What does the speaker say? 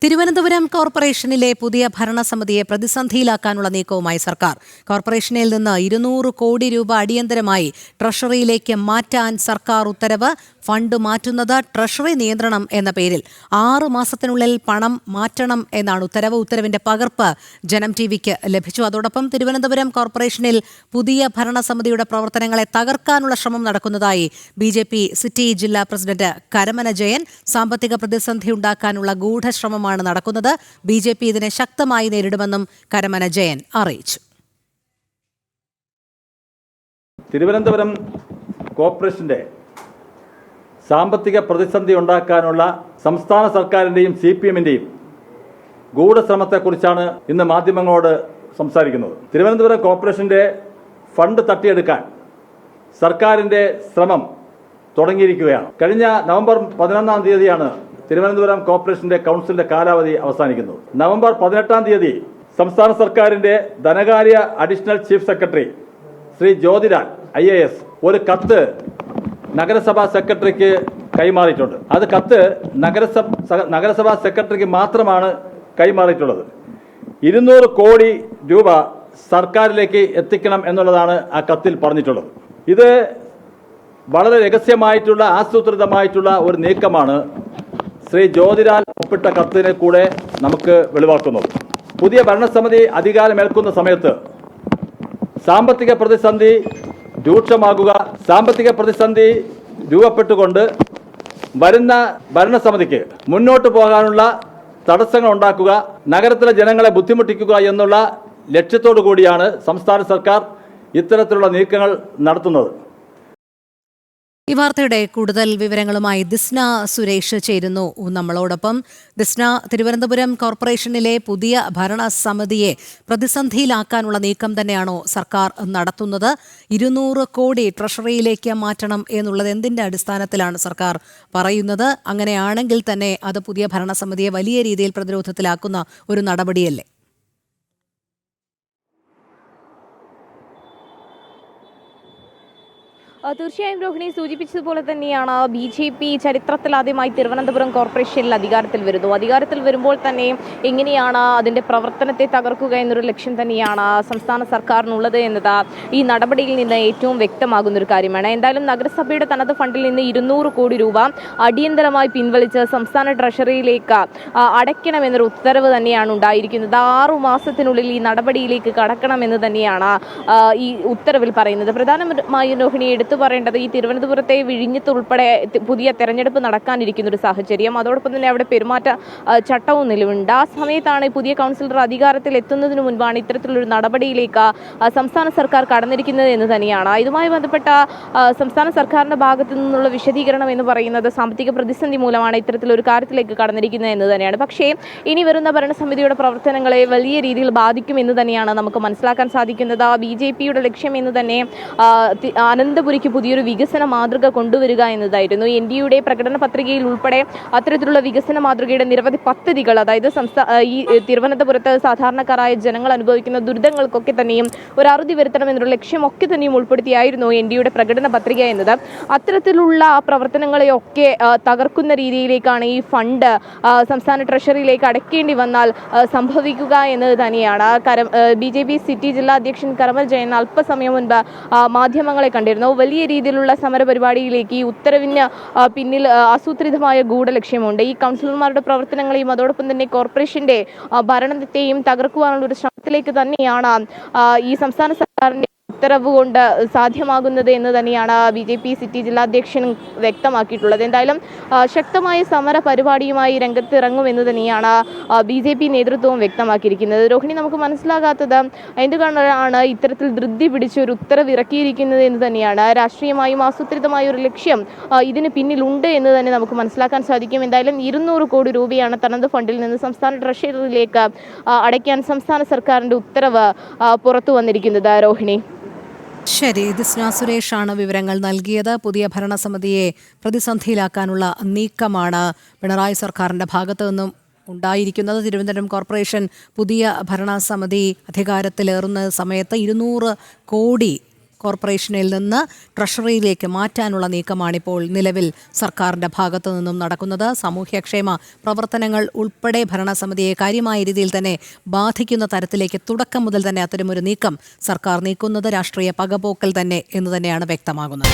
തിരുവനന്തപുരം കോർപ്പറേഷനിലെ പുതിയ ഭരണസമിതിയെ പ്രതിസന്ധിയിലാക്കാനുള്ള നീക്കവുമായി സർക്കാർ. കോർപ്പറേഷനിൽ നിന്ന് 200 കോടി രൂപ അടിയന്തരമായി ട്രഷറിയിലേക്ക് മാറ്റാൻ സർക്കാർ ഉത്തരവ്. ഫണ്ട് മാറ്റുന്നത് ട്രഷറി നിയന്ത്രണം എന്ന പേരിൽ 6 മാസത്തിനുള്ളിൽ പണം മാറ്റണം എന്നാണ് ഉത്തരവ്. ഉത്തരവിന്റെ പകർപ്പ് ജനം ടിവിക്ക് ലഭിച്ചു. അതോടൊപ്പം തിരുവനന്തപുരം കോർപ്പറേഷനിൽ പുതിയ ഭരണസമിതിയുടെ പ്രവർത്തനങ്ങളെ തകർക്കാനുള്ള ശ്രമം നടക്കുന്നതായി BJP സിറ്റി ജില്ലാ പ്രസിഡന്റ് കരമന ജയൻ. സാമ്പത്തിക പ്രതിസന്ധി ഉണ്ടാക്കാനുള്ള ഗൂഢശ്രമമാണ് നടക്കുന്നത്. BJP ഇതിനെ ശക്തമായി നേരിടുമെന്നും കരമന ജയൻ അറിയിച്ചു. തിരുവനന്തപുരം കോർപ്പറേഷന്റെ സാമ്പത്തിക പ്രതിസന്ധി ഉണ്ടാക്കാനുള്ള സംസ്ഥാന സർക്കാരിൻ്റെയും CPM-ൻ്റെയും ഗൂഢശ്രമത്തെക്കുറിച്ചാണ് ഇന്ന് മാധ്യമങ്ങളോട് സംസാരിക്കുന്നത്. തിരുവനന്തപുരം കോർപ്പറേഷന്റെ ഫണ്ട് തട്ടിയെടുക്കാൻ സർക്കാരിൻ്റെ ശ്രമം തുടങ്ങിയിരിക്കുകയാണ്. കഴിഞ്ഞ നവംബർ 11-ാം തീയതിയാണ് തിരുവനന്തപുരം കോർപ്പറേഷന്റെ കൗൺസിലിന്റെ കാലാവധി അവസാനിക്കുന്നത്. നവംബർ 18-ാം തീയതി സംസ്ഥാന സർക്കാരിന്റെ ധനകാര്യ additional chief secretary Shri Jyothilal IAS ഒരു കത്ത് നഗരസഭാ സെക്രട്ടറിക്ക് കൈമാറിയിട്ടുണ്ട്. അത് കത്ത് നഗരസഭാ സെക്രട്ടറിക്ക് മാത്രമാണ് കൈമാറിയിട്ടുള്ളത്. 200 കോടി രൂപ സർക്കാരിലേക്ക് എത്തിക്കണം എന്നുള്ളതാണ് ആ കത്തിൽ പറഞ്ഞിട്ടുള്ളത്. ഇത് വളരെ രഹസ്യമായിട്ടുള്ള ആസൂത്രിതമായിട്ടുള്ള ഒരു നീക്കമാണ് ശ്രീ ജ്യോതിലാൽ ഒപ്പിട്ട കത്തിനെ കൂടെ നമുക്ക് വെളിവാക്കുന്നത്. പുതിയ ഭരണസമിതി അധികാരമേൽക്കുന്ന സമയത്ത് സാമ്പത്തിക പ്രതിസന്ധി രൂക്ഷമാകുക, സാമ്പത്തിക പ്രതിസന്ധി രൂപപ്പെട്ടുകൊണ്ട് വരുന്ന ഭരണസമിതിക്ക് മുന്നോട്ട് പോകാനുള്ള തടസ്സങ്ങൾ ഉണ്ടാക്കുക, നഗരത്തിലെ ജനങ്ങളെ ബുദ്ധിമുട്ടിക്കുക എന്നുള്ള ലക്ഷ്യത്തോടു കൂടിയാണ് സംസ്ഥാന സർക്കാർ ഇത്തരത്തിലുള്ള നീക്കങ്ങൾ നടത്തുന്നത്. ഈ വാർത്തയുടെ കൂടുതൽ വിവരങ്ങളുമായി ദിസ്ന സുരേഷ് ചേരുന്നു നമ്മളോടൊപ്പം. ദിസ്ന, തിരുവനന്തപുരം കോർപ്പറേഷനിലെ പുതിയ ഭരണസമിതിയെ പ്രതിസന്ധിയിലാക്കാനുള്ള നീക്കം തന്നെയാണോ സർക്കാർ നടത്തുന്നത്? 200 കോടി ട്രഷറിയിലേക്ക് മാറ്റണം എന്നുള്ളത് എന്തിന്റെ അടിസ്ഥാനത്തിലാണ് സർക്കാർ പറയുന്നത്? അങ്ങനെയാണെങ്കിൽ തന്നെ അത് പുതിയ ഭരണസമിതിയെ വലിയ രീതിയിൽ പ്രതിരോധത്തിലാക്കുന്ന ഒരു നടപടിയല്ലേ? തീർച്ചയായും രോഹിണി സൂചിപ്പിച്ചതുപോലെ തന്നെയാണ് BJP ചരിത്രത്തിലാദ്യമായി തിരുവനന്തപുരം കോർപ്പറേഷനിൽ അധികാരത്തിൽ വരുന്നു. അധികാരത്തിൽ വരുമ്പോൾ തന്നെ എങ്ങനെയാണ് അതിൻ്റെ പ്രവർത്തനത്തെ തകർക്കുക എന്നൊരു ലക്ഷ്യം തന്നെയാണ് സംസ്ഥാന സർക്കാരിനുള്ളത് എന്നത് ഈ നടപടിയിൽ നിന്ന് ഏറ്റവും വ്യക്തമാകുന്നൊരു കാര്യമാണ്. എന്തായാലും നഗരസഭയുടെ തനത് ഫണ്ടിൽ നിന്ന് 200 കോടി രൂപ അടിയന്തരമായി പിൻവലിച്ച് സംസ്ഥാന ട്രഷറിയിലേക്ക് അടയ്ക്കണമെന്നൊരു ഉത്തരവ് തന്നെയാണ് ഉണ്ടായിരിക്കുന്നത്. 6 മാസത്തിനുള്ളിൽ ഈ നടപടിയിലേക്ക് കടക്കണമെന്ന് തന്നെയാണ് ഈ ഉത്തരവിൽ പറയുന്നത്. പ്രധാനമായും രോഹിണി എടുത്തു പറയേണ്ടത് ഈ തിരുവനന്തപുരത്തെ വിഴിഞ്ഞത്ത് ഉൾപ്പെടെ പുതിയ തെരഞ്ഞെടുപ്പ് നടക്കാനിരിക്കുന്ന ഒരു സാഹചര്യം, അതോടൊപ്പം തന്നെ അവിടെ പെരുമാറ്റ ചട്ടവും നിലവിലുണ്ട്. ആ സമയത്താണ് പുതിയ കൗൺസിലർ അധികാരത്തിൽ എത്തുന്നതിന് മുൻപാണ് ഇത്തരത്തിലൊരു നടപടിയിലേക്ക് സംസ്ഥാന സർക്കാർ കടന്നിരിക്കുന്നത് എന്ന് തന്നെയാണ്. ഇതുമായി ബന്ധപ്പെട്ട സംസ്ഥാന സർക്കാരിന്റെ ഭാഗത്തു നിന്നുള്ള വിശദീകരണം എന്ന് പറയുന്നത് സാമ്പത്തിക പ്രതിസന്ധി മൂലമാണ് ഇത്തരത്തിലൊരു കാര്യത്തിലേക്ക് കടന്നിരിക്കുന്നത് എന്ന് തന്നെയാണ്. പക്ഷേ ഇനി വരുന്ന ഭരണസമിതിയുടെ പ്രവർത്തനങ്ങളെ വലിയ രീതിയിൽ ബാധിക്കും എന്ന് തന്നെയാണ് നമുക്ക് മനസ്സിലാക്കാൻ സാധിക്കുന്നത്. BJPയുടെ ലക്ഷ്യം എന്ന് തന്നെ അനന്തപുരിക്ക് പുതിയൊരു വികസന മാതൃക കൊണ്ടുവരിക എന്നതായിരുന്നു. NDAയുടെ പ്രകടന പത്രികയിൽ ഉൾപ്പെടെ അത്തരത്തിലുള്ള വികസന മാതൃകയുടെ നിരവധി പദ്ധതികൾ, അതായത് ഈ തിരുവനന്തപുരത്ത് സാധാരണക്കാരായ ജനങ്ങൾ അനുഭവിക്കുന്ന ദുരിതങ്ങൾക്കൊക്കെ തന്നെയും ഒരു അറുതി വരുത്തണം എന്നൊരു ലക്ഷ്യമൊക്കെ തന്നെയും ഉൾപ്പെടുത്തിയായിരുന്നു NDAയുടെ പ്രകടന പത്രിക എന്നത്. അത്തരത്തിലുള്ള പ്രവർത്തനങ്ങളെയൊക്കെ തകർക്കുന്ന രീതിയിലേക്കാണ് ഈ ഫണ്ട് സംസ്ഥാന ട്രഷറിയിലേക്ക് അടയ്ക്കേണ്ടി വന്നാൽ സംഭവിക്കുക എന്നത് തന്നെയാണ്. BJP സിറ്റി ജില്ലാ അധ്യക്ഷൻ കരമന ജയൻ അല്പസമയം മുൻപ് മാധ്യമങ്ങളെ കണ്ടിരുന്നു. വലിയ രീതിയിലുള്ള സമരപരിപാടിയിലേക്ക് ഈ ഉത്തരവിന് പിന്നിൽ ആസൂത്രിതമായ ഗൂഢലക്ഷ്യമുണ്ട്. ഈ കൗൺസിലർമാരുടെ പ്രവർത്തനങ്ങളെയും അതോടൊപ്പം തന്നെ കോർപ്പറേഷന്റെ ഭരണത്തെയും തകർക്കുവാനുള്ള ഒരു ശ്രമത്തിലേക്ക് തന്നെയാണ് ഈ സംസ്ഥാന സർക്കാരിന്റെ ഉത്തരവ് കൊണ്ട് സാധ്യമാകുന്നത് എന്ന് തന്നെയാണ് BJP സിറ്റി ജില്ലാ അധ്യക്ഷൻ വ്യക്തമാക്കിയിട്ടുള്ളത്. എന്തായാലും ശക്തമായ സമര പരിപാടിയുമായി രംഗത്തിറങ്ങുമെന്ന് തന്നെയാണ് BJP നേതൃത്വവും വ്യക്തമാക്കിയിരിക്കുന്നത്. രോഹിണി, നമുക്ക് മനസ്സിലാകാത്തത് എന്തുകൊണ്ടാണ് ഇത്തരത്തിൽ ധൃതി പിടിച്ച് ഒരു ഉത്തരവ് ഇറക്കിയിരിക്കുന്നത് എന്ന് തന്നെയാണ്. രാഷ്ട്രീയമായും ആസൂത്രിതമായ ഒരു ലക്ഷ്യം ഇതിന് പിന്നിലുണ്ട് എന്ന് തന്നെ നമുക്ക് മനസ്സിലാക്കാൻ സാധിക്കും. എന്തായാലും 200 കോടി രൂപയാണ് തനത് ഫണ്ടിൽ നിന്ന് സംസ്ഥാന ട്രഷറിയിലേക്ക് അടയ്ക്കാൻ സംസ്ഥാന സർക്കാരിന്റെ ഉത്തരവ് പുറത്തു വന്നിരിക്കുന്നത്. രോഹിണി, ശരി, ദിസ്ന സുരേഷാണ് വിവരങ്ങൾ നൽകിയത്. പുതിയ ഭരണസമിതിയെ പ്രതിസന്ധിയിലാക്കാനുള്ള നീക്കമാണ് പിണറായി സർക്കാരിന്റെ ഭാഗത്തു നിന്നും ഉണ്ടായിരിക്കുന്നത്. തിരുവനന്തപുരം കോർപ്പറേഷൻ പുതിയ ഭരണസമിതി അധികാരത്തിലേറുന്ന സമയത്ത് 200 കോടി കോർപ്പറേഷനിൽ നിന്ന് ട്രഷറിയിലേക്ക് മാറ്റാനുള്ള നീക്കമാണിപ്പോൾ നിലവിൽ സർക്കാരിന്റെ ഭാഗത്തു നിന്നും നടക്കുന്നത്. സാമൂഹ്യക്ഷേമ പ്രവർത്തനങ്ങൾ ഉൾപ്പെടെ ഭരണസമിതിയെ കാര്യമായ രീതിയിൽ തന്നെ ബാധിക്കുന്ന തരത്തിലേക്ക് തുടക്കം മുതൽ തന്നെ അത്തരമൊരു നീക്കം സർക്കാർ നീക്കുന്നത് രാഷ്ട്രീയ പകപോക്കൽ തന്നെ എന്ന് തന്നെയാണ് വ്യക്തമാകുന്നത്.